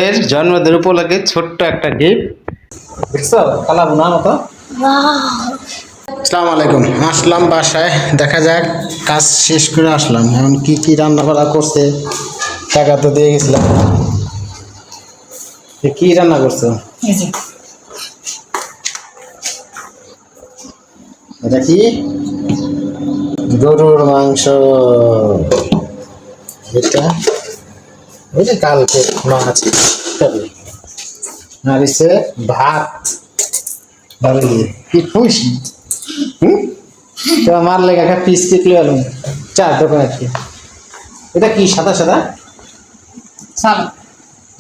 এর জন্মদিন উপলক্ষে ছোট্ট একটা গিফট দেখছো কালা বোনার মতো। আসসালামু আলাইকুম, আসলাম বাসায়, দেখা যাক কাজ শেষ করে আসলাম। এখন কি কি রান্না বান্না করছে, টাকা তো দিয়ে গেছিলাম। কি রান্না করছো? এটা কি? গরুর মাংস। এটা ওই যে কালকে মাছ, আর হচ্ছে ভাত। কি খুশি তো আমার লেগে একটা পিস টিকলে এলাম চার দোকান আর কি। এটা কি সাদা সাদা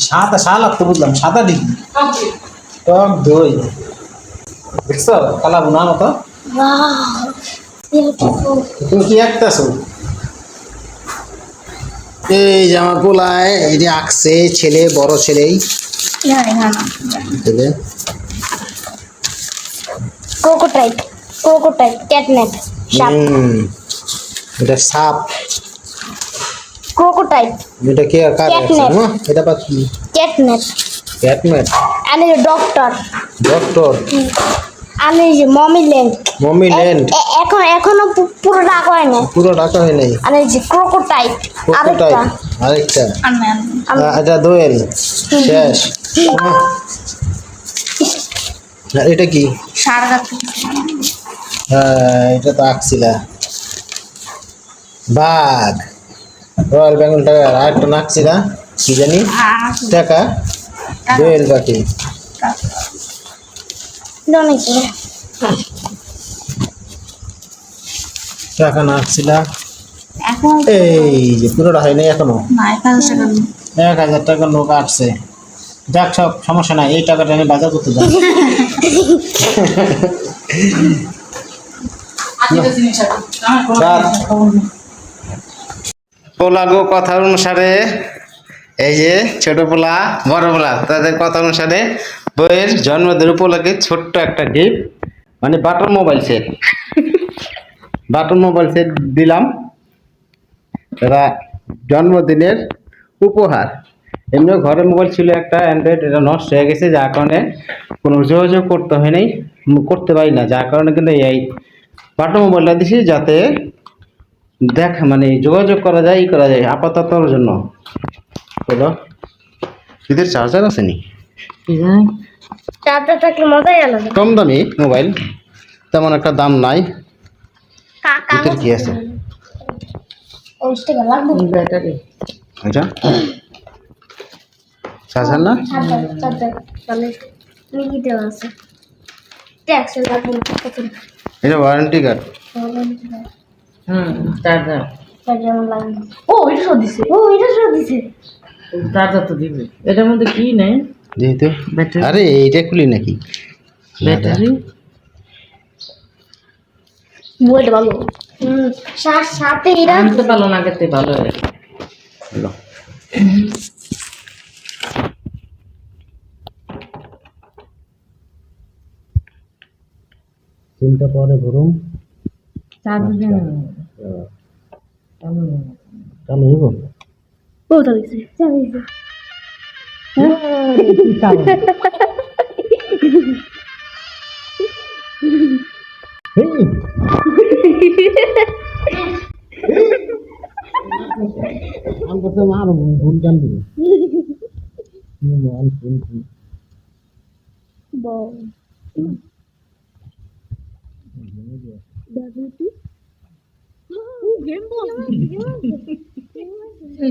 সাদা সালাদ তো বুঝলাম, সাদা ডিম টক দই দেখছো কালা বোনার মতো। তুমি কি আঁকতেছো? এই জামা পোলায় এই যে আঁকছে ছেলে, বড় ছেলেই ছেলে। ক্রোকোটাইল ক্যাটনেপ সাপ। এটা সাপ। ক্রোকোটাইল এটা কি আর কাজ আছে Catnap. না? এটা বা কি? Catnap catman. and a doctor doctor. and a mommy land. Mommy land. এখনো পুরো ডাক হয় না। পুরো ঢাকা হয় নাই। আর এই যে ক্রোকোটাইল কোথায়? আরেকটা এটা দোয়েল শেষ। আর এটা কি? এটা তো আঁকছিলা বাঘ, রয়্যাল বেঙ্গল টাইগার। আর একটা নাকছিলা কি জানি টাকা, দোয়েল পাখি। টাকা নাকছিলা। এই যে পুরোটা হয় নাই এখনো। 1000 টাকার লোক আসছে। যাক, সব সমস্যা নাই, এই টাকাটা আমি বাজার করতে যাই। পোলা গো কথা অনুসারে এই যে ছোট পোলা বড় পোলা তাদের কথা অনুসারে বইয়ের জন্মদিন উপলক্ষে ছোট্ট একটা গিফট, মানে button mobile set. Button mobile set দিলাম, এরা জন্মদিনের উপহার। এমনিও ঘরে মোবাইল ছিল একটা অ্যান্ড্রয়েড, এটা নষ্ট হয়ে গেছে, যার কারণে কোনো যোগাযোগ করতে হয় নাই, করতে পারি না, যার কারণে কিন্তু এই বাটন মোবাইলটা দিছি যাতে মানে যোগাযোগ করা যায়, ই করা যায় আপাততর জন্য। হলো এদের চার্জার আছে নি? চারটা থাকলে মজাই আলাদা। কম দামি মোবাইল, তেমন একটা দাম নাই। এদের কি আছে? ব্যাটারি এটা চার্জার না? এটা ওয়ারেন্টি কার্ড। চার্জার তো দিবে। এটার মধ্যে কি নেই? যেহেতু ব্যাটারি। আরে এইটা খুলি নাকি ব্যাটারি মোবাইল ভালো। সাথে এটা আনতে পারলো না, আগেতে ভালো হয়। হলো। সিমটা পরে ভরুন, চার্জার দেন চালু হইব। বহুত হয়েছে চালিয়েছে। আমি করতে মার ভুল গান দিবে।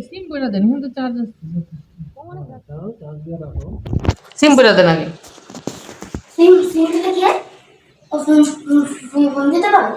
সিম করে দেন, কিন্তু চার্জার সিম করে দেন আগে। সিম দিলে কি হয়? ও ফোন দিতে পারো।